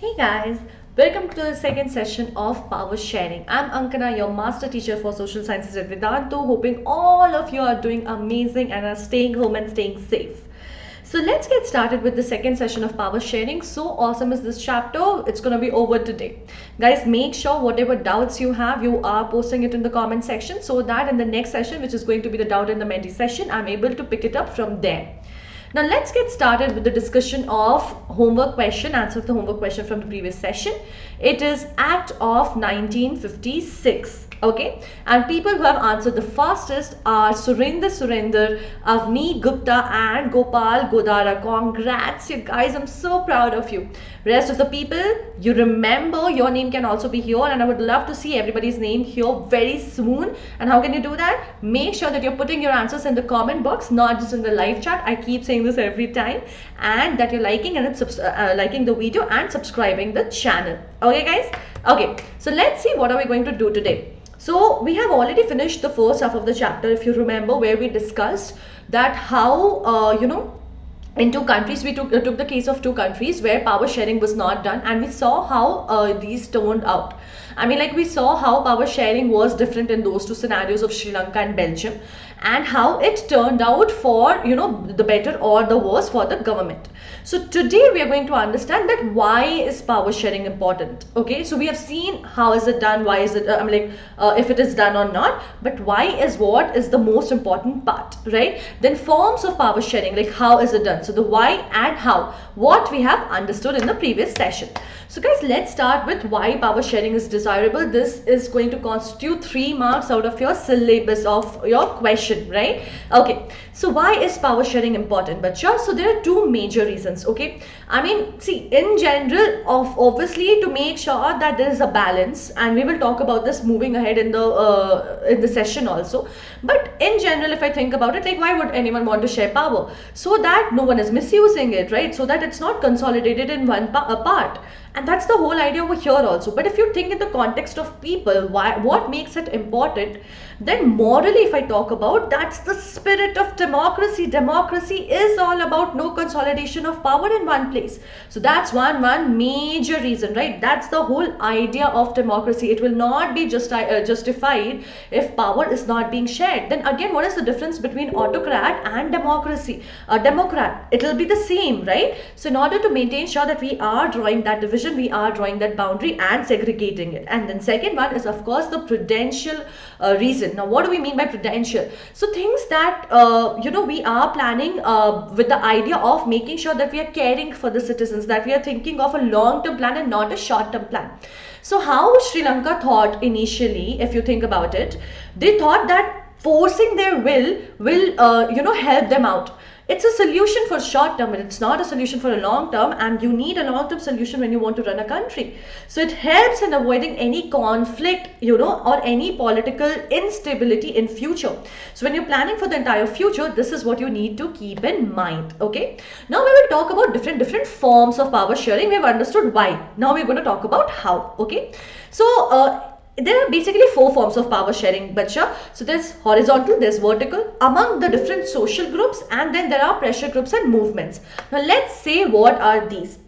Hey guys, welcome to the second session of Power Sharing. I'm Ankana, your master teacher for social sciences at Vedantu, hoping all of you are doing amazing and are staying home and staying safe. So let's get started with the second session of Power Sharing. So awesome is this chapter, it's going to be over today. Guys, make sure whatever doubts you have, you are posting it in the comment section so that in the next session, which is going to be the doubt in the Menti session, I'm able to pick it up from there. Now let's get started with the discussion of homework question, answer to the homework question from the previous session. It is Act of 1956. Okay, and people who have answered the fastest are Surinder, Avni Gupta and Gopal Godara. Congrats you guys, I'm so proud of you. Rest of the people, you remember your name can also be here, and I would love to see everybody's name here very soon. And how can you do that? Make sure that you're putting your answers in the comment box, not just in the live chat. I keep saying this every time, and that you're liking liking the video and subscribing the channel. Okay guys, okay, so let's see what are we going to do today. So we have already finished the first half of the chapter, if you remember, where we discussed that how in two countries we took the case of two countries where power sharing was not done, and we saw how these turned out. I mean, like, we saw how power sharing was different in those two scenarios of Sri Lanka and Belgium, and how it turned out for, the better or the worse for the government. So today we are going to understand that why is power sharing important. Okay, so we have seen how is it done, why is it if it is done or not, but why is what is the most important part, right? Then forms of power sharing, like how is it done. So the why and how, what we have understood in the previous session. So guys, let's start with why power sharing is desirable. This is going to constitute 3 marks out of your syllabus of your question, right? Okay, so why is power sharing important? But sure, so there are two major reasons. Okay, I mean, see, in general, obviously to make sure that there is a balance, and we will talk about this moving ahead in the session also. But in general, if I think about it, like, why would anyone want to share power? So that no one is misusing it, right? So that it's not consolidated in one part. And that's the whole idea over here also. But if you think in the context of people, what makes it important, then morally, if I talk about, that's the spirit of democracy. Democracy is all about no consolidation of power in one place. So that's one major reason, right? That's the whole idea of democracy. It will not be justified if power is not being shared. Then again, what is the difference between autocrat and democracy? A democrat, it will be the same, right? So in order to maintain sure that we are drawing that division, we are drawing that boundary and segregating it. And then second one is, of course, the prudential reason. Now, what do we mean by prudential? So things that, we are planning with the idea of making sure that we are caring for the citizens, that we are thinking of a long-term plan and not a short-term plan. So how Sri Lanka thought initially, if you think about it, they thought that forcing their will help them out. It's a solution for short term, but it's not a solution for a long term, and you need a long term solution when you want to run a country. So it helps in avoiding any conflict, or any political instability in future. So when you're planning for the entire future, this is what you need to keep in mind. Okay, now we will talk about different forms of power sharing. We have understood why. Now we're going to talk about how. Okay, so there are basically 4 forms of power sharing, Bacha. So there's horizontal, there's vertical, among the different social groups, and then there are pressure groups and movements. Now let's say what are these.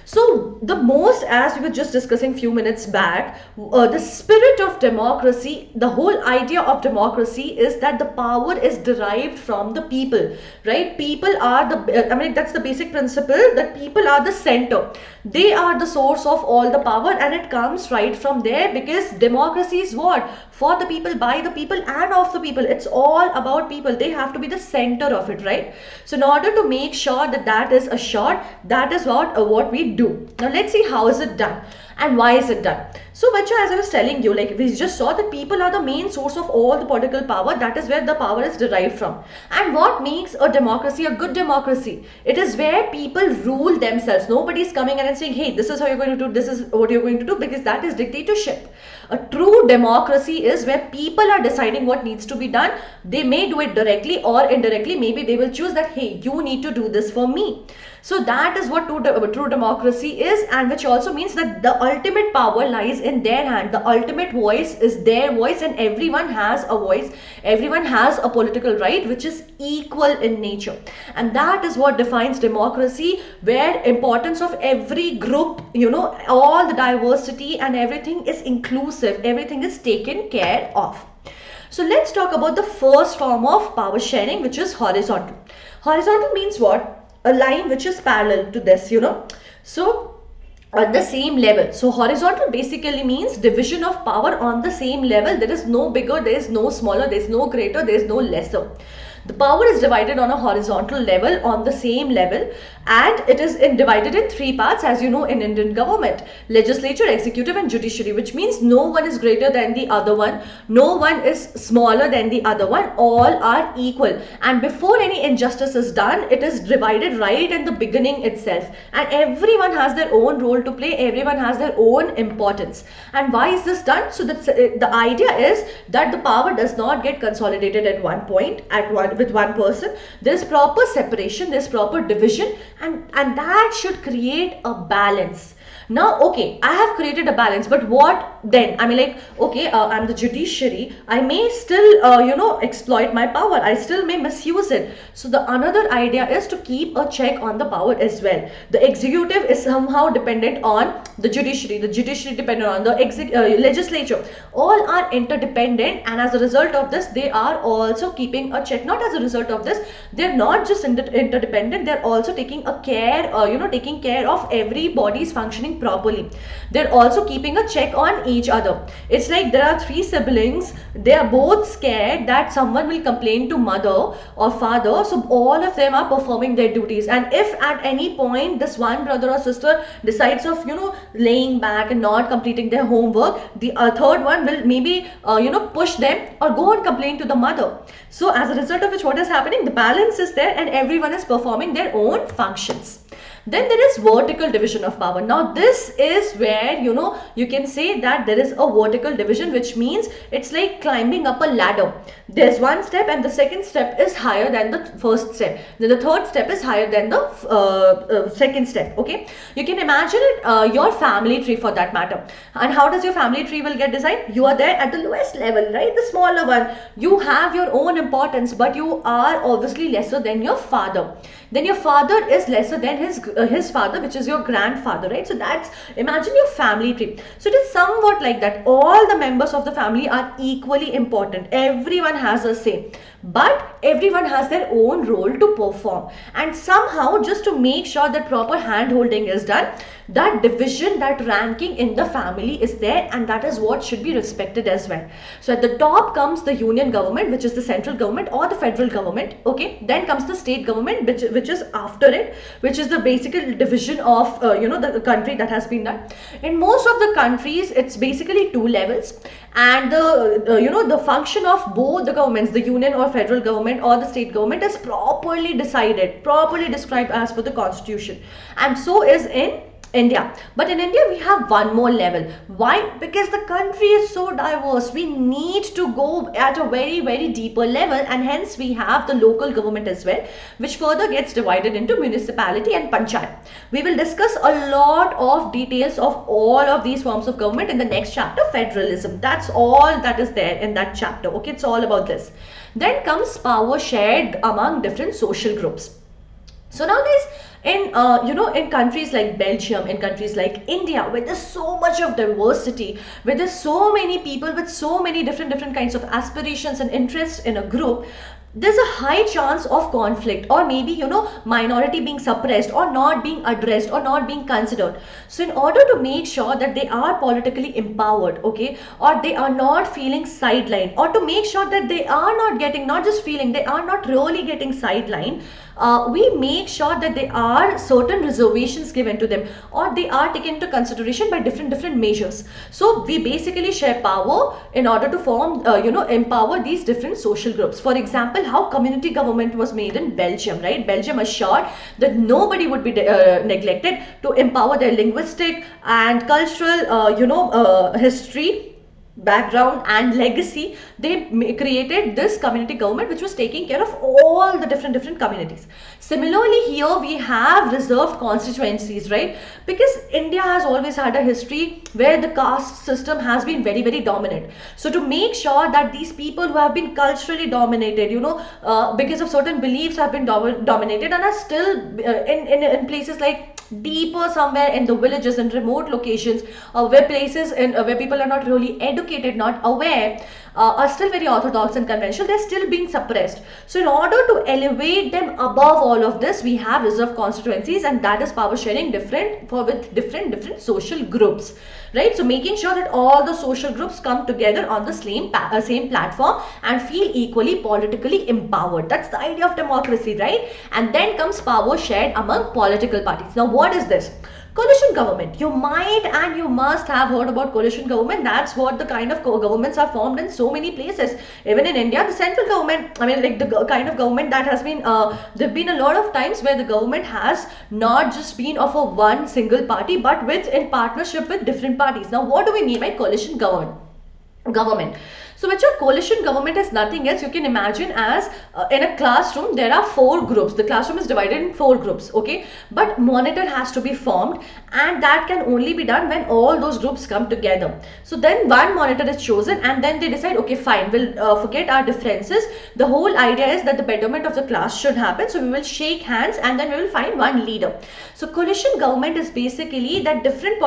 So the most, as we were just discussing few minutes back, the spirit of democracy, the whole idea of democracy is that the power is derived from the people, right? People are that's the basic principle, that people are the center. They are the source of all the power, and it comes right from there, because democracy is what? For the people, by the people, and of the people. It's all about people. They have to be the center of it, right? So in order to make sure that that is assured, that is what we do. Now let's see how is it done and why is it done. So Bacha, as I was telling you, like, we just saw that people are the main source of all the political power. That is where the power is derived from. And what makes a democracy a good democracy? It is where people rule themselves. Nobody is coming in and saying, hey, this is how you're going to do, this is what you're going to do, because that is dictatorship. A true democracy is where people are deciding what needs to be done. They may do it directly or indirectly. Maybe they will choose that, hey, you need to do this for me. So that is what true democracy is, and which also means that the ultimate power lies in their hand. The ultimate voice is their voice, and everyone has a voice. Everyone has a political right which is equal in nature, and that is what defines democracy, where importance of every group, all the diversity and everything is inclusive. Everything is taken care of. So let's talk about the first form of power sharing, which is horizontal. Horizontal means what? A line which is parallel to this, So on the same level. So horizontal basically means division of power on the same level. There is no bigger, there is no smaller, there is no greater, there is no lesser. The power is divided on a horizontal level, on the same level, and it is divided in three parts, as you know, in Indian government: legislature, executive, and judiciary, which means no one is greater than the other one, no one is smaller than the other one, all are equal. And before any injustice is done, it is divided right in the beginning itself, and everyone has their own role to play, everyone has their own importance. And why is this done? So that the idea is that the power does not get consolidated at one point, with one person. There is proper separation, there is proper division, and that should create a balance. Now, okay, I have created a balance, but what then? I mean, like, okay, I'm the judiciary. I may still, exploit my power. I still may misuse it. So the another idea is to keep a check on the power as well. The executive is somehow dependent on the judiciary. The judiciary dependent on the legislature. All are interdependent, and as a result of this, they are also keeping a check. Not as a result of this, they're not just interdependent. They're also taking a care, taking care of everybody's functioning properly. They're also keeping a check on each other. It's like there are three siblings. They are both scared that someone will complain to mother or father, so all of them are performing their duties. And if at any point this one brother or sister decides of laying back and not completing their homework, the third one will maybe push them or go and complain to the mother. So as a result of which, what is happening? The balance is there and everyone is performing their own functions. Then there is vertical division of power. Now this is where you can say that there is a vertical division, which means it's like climbing up a ladder. There's one step and the second step is higher than the first step. Then the third step is higher than the second step. Okay, you can imagine it, your family tree for that matter. And how does your family tree will get designed? You are there at the lowest level, right? The smaller one. You have your own importance, but you are obviously lesser than your father. Then your father is lesser than his father, which is your grandfather, right? So that's, imagine your family tree. So it is somewhat like that. All the members of the family are equally important. Everyone has a say, but everyone has their own role to perform. And somehow, just to make sure that proper hand holding is done, that division, that ranking in the family is there, and that is what should be respected as well. So at the top comes the union government, which is the central government or the federal government. Okay, then comes the state government, which is after it, which is the basic division of the country that has been done. In most of the countries, it's basically two levels, and the function of both the governments, the union or federal government or the state government, is properly decided, properly described as per the constitution, and so is in India. But in India, we have one more level. Why? Because the country is so diverse. We need to go at a very, very deeper level, and hence we have the local government as well, which further gets divided into municipality and panchayat. We will discuss a lot of details of all of these forms of government in the next chapter, federalism. That's all that is there in that chapter. Okay, it's all about this. Then comes power shared among different social groups. So now guys, in countries like Belgium, in countries like India, where there's so much of diversity, where there's so many people with so many different kinds of aspirations and interests in a group, there's a high chance of conflict, or maybe minority being suppressed or not being addressed or not being considered. So in order to make sure that they are politically empowered, okay, or they are not feeling sidelined, or to make sure that they are not getting, not just feeling, they are not really getting sidelined, we make sure that there are certain reservations given to them, or they are taken into consideration by different measures. So we basically share power in order to form empower these different social groups. For example, how community government was made in Belgium, right? Belgium assured that nobody would be neglected, to empower their linguistic and cultural history. background and legacy, they created this community government which was taking care of all the different communities. Similarly, here we have reserved constituencies, right? Because India has always had a history where the caste system has been very dominant. So to make sure that these people who have been culturally dominated, because of certain beliefs, have been dominated and are still in places like deeper somewhere in the villages and remote locations, where people are not really educated, not aware, are still very orthodox and conventional, they're still being suppressed. So in order to elevate them above all of this, we have reserved constituencies, and that is power sharing with different social groups, right? So making sure that all the social groups come together on the same platform and feel equally politically empowered. That's the idea of democracy, right? And then comes power shared among political parties. Now what is this? Coalition government. You might and you must have heard about coalition government. That's what the kind of governments are formed in so many places. Even in India, the central government, I mean, like the kind of government that has been, there have been a lot of times where the government has not just been of a one single party, but with in partnership with different parties. Now, what do we mean by coalition government? So which your coalition government is nothing else. You can imagine as in a classroom there are 4 groups. The classroom is divided in 4 groups, okay? But monitor has to be formed, and that can only be done when all those groups come together. So then one monitor is chosen, and then they decide, okay, fine, we'll forget our differences. The whole idea is that the betterment of the class should happen. So we will shake hands and then we will find one leader. So coalition government is basically that different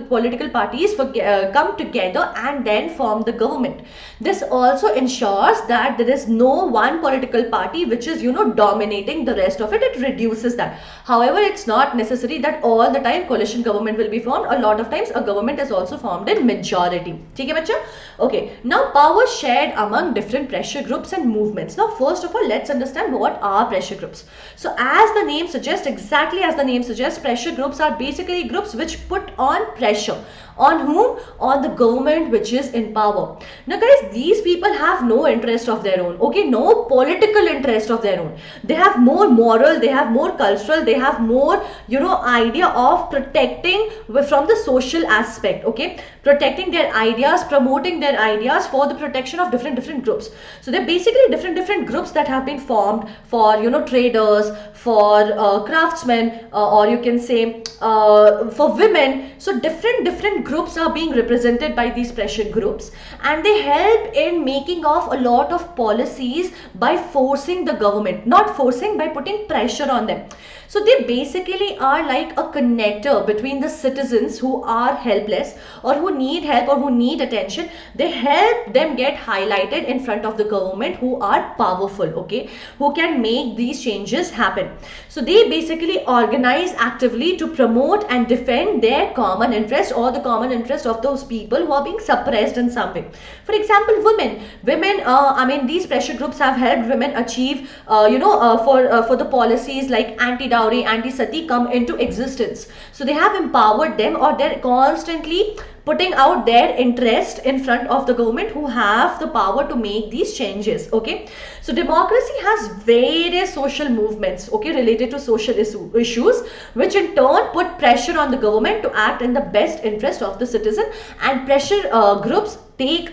political parties come together and then form the government. This also ensures that there is no one political party which is, dominating the rest of it. It reduces that. However, it's not necessary that all the time coalition government will be formed. A lot of times a government is also formed in majority. Okay, bacha? Okay. Now power shared among different pressure groups and movements. Now first of all, let's understand what are pressure groups. So as the name suggests, exactly as the name suggests, pressure groups are basically groups which put on pressure. On whom? On the government which is in power. Now guys, these people have no interest of their own, okay? No political interest of their own. They have more moral, they have more cultural, they have more, idea of protecting from the social aspect, okay? Protecting their ideas, promoting their ideas for the protection of different groups. So they're basically different groups that have been formed for, traders, for craftsmen, or you can say for women. So different groups are being represented by these pressure groups, and they help in making of a lot of policies by forcing the government, not forcing, by putting pressure on them. So they basically are like a connector between the citizens who are helpless or who need help or who need attention. They help them get highlighted in front of the government who are powerful, okay, who can make these changes happen. So they basically organize actively to promote and defend their common interest or the common interest of those people who are being suppressed in some way. For example, women, these pressure groups have helped women achieve, for the policies like anti-dowry, anti-sati come into existence. So they have empowered them, or they're constantly putting out their interest in front of the government who have the power to make these changes, okay? So democracy has various social movements, okay, related to social issues, which in turn put pressure on the government to act in the best interest of the citizen, and pressure groups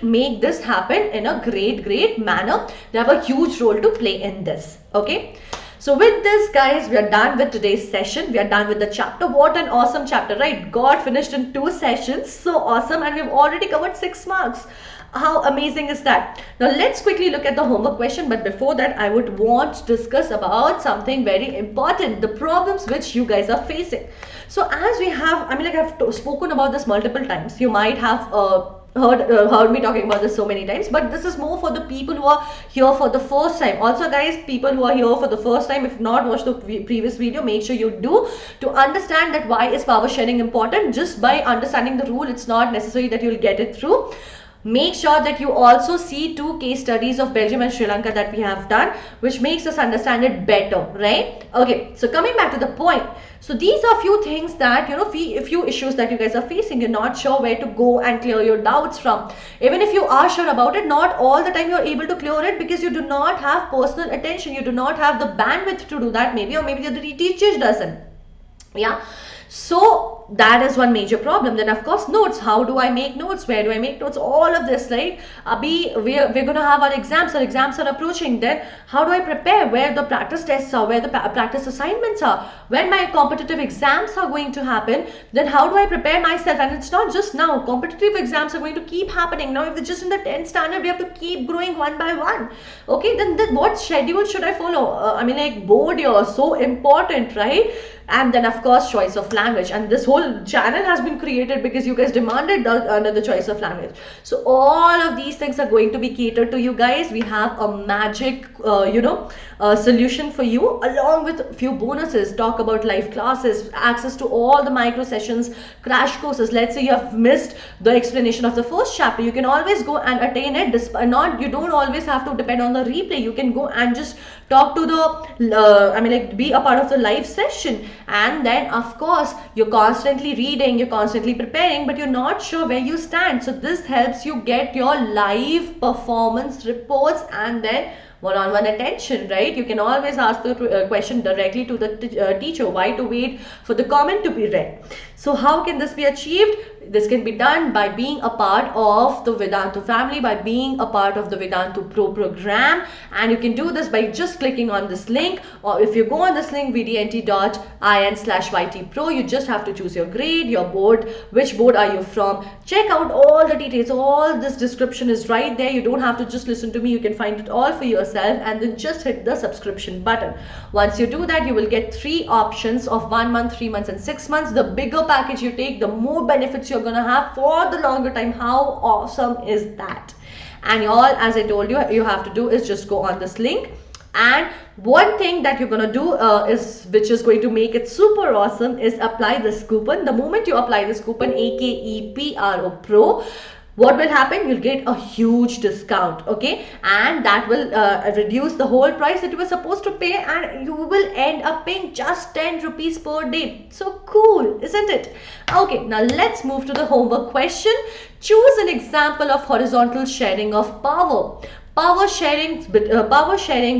make this happen in a great manner. They have a huge role to play in this, okay? So with this, guys, we are done with today's session. We are done with the chapter. What an awesome chapter, right? Got finished in 2 sessions. So awesome. And we've already covered 6 marks. How amazing is that? Now let's quickly look at the homework question. But before that, I would want to discuss about something very important. The problems which you guys are facing. So as we have, I've spoken about this multiple times. You might have heard me talking about this so many times, but this is more for the people who are here for the first time. Also guys, people who are here for the first time, if not watched the previous video, make sure you do, to understand that why is power sharing important. Just by understanding the rule, it's not necessary that you'll get it through. Make sure that you also see 2 case studies of Belgium and Sri Lanka that we have done, which makes us understand it better, right? Okay, so coming back to the point. So these are few things that, few issues that you guys are facing. You're not sure where to go and clear your doubts from. Even if you are sure about it, not all the time you're able to clear it because you do not have personal attention. You do not have the bandwidth to do that maybe, or maybe the teacher doesn't. Yeah. So that is one major problem. Then of course notes. How do I make notes? Where do I make notes? All of this, right? We're going to have our exams. Our exams are approaching. Then how do I prepare? Where the practice tests are, where the practice assignments are, when my competitive exams are going to happen. Then how do I prepare myself? And it's not just now. Competitive exams are going to keep happening. Now if it's just in the 10th standard, we have to keep growing one by one. Okay, then what schedule should I follow? I mean, like, board year, so important, right? And then of course choice of language, and this whole channel has been created because you guys demanded under the choice of language. So all of these things are going to be catered to you guys. We have a magic solution for you, along with a few bonuses. Talk about live classes, access to all the micro sessions, crash courses. Let's say you have missed the explanation of the first chapter, you can always go and attain it. You don't always have to depend on the replay. You can go and just talk to the be a part of the live session. And then of course you're constantly reading, you're constantly preparing, but you're not sure where you stand. So this helps you get your live performance reports and then one-on-one attention, right? You can always ask the question directly to the teacher. Why to wait for the comment to be read? So how can this be achieved? This can be done by being a part of the Vedantu family, by being a part of the Vedantu Pro program. And you can do this by just clicking on this link, or if you go on this link, vdnt.in/ytpro, you just have to choose your grade, your board, which board are you from. Check out all the details. All this description is right there. You don't have to just listen to me. You can find it all for yourself, and then just hit the subscription button. Once you do that, you will get 3 options of 1 month, 3 months and 6 months. The bigger package you take, the more benefits you're gonna have for the longer time. How awesome is that? And all, as I told you, you have to do is just go on this link. And one thing that you're gonna do which is going to make it super awesome, is apply this coupon. The moment you apply this coupon, AKEPRO Pro, what will happen? You'll get a huge discount, okay? And that will reduce the whole price that you were supposed to pay, and you will end up paying just 10 rupees per day. So cool, isn't it? Okay, now let's move to the homework question. Choose an example of horizontal sharing of power. Power sharing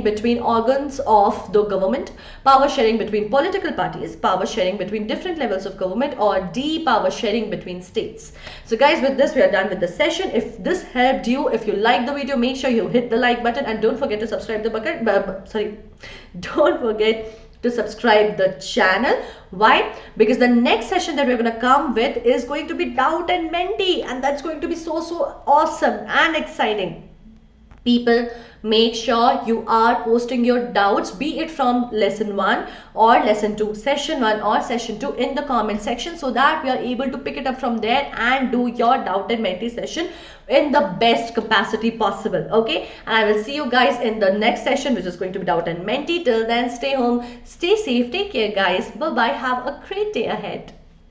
between organs of the government, power sharing between political parties, power sharing between different levels of government, or D, power sharing between states. So guys, with this we are done with the session. If this helped you, if you like the video, make sure you hit the like button, and don't forget to subscribe don't forget to subscribe the channel. Why? Because the next session that we're going to come with is going to be doubt and Menti, and that's going to be so awesome and exciting. People, make sure you are posting your doubts, be it from lesson 1 or lesson 2, session 1 or session 2, in the comment section, so that we are able to pick it up from there and do your doubt and Menti session in the best capacity possible. Okay, and I will see you guys in the next session, which is going to be doubt and Menti. Till then, stay home, stay safe, take care guys, bye bye, have a great day ahead.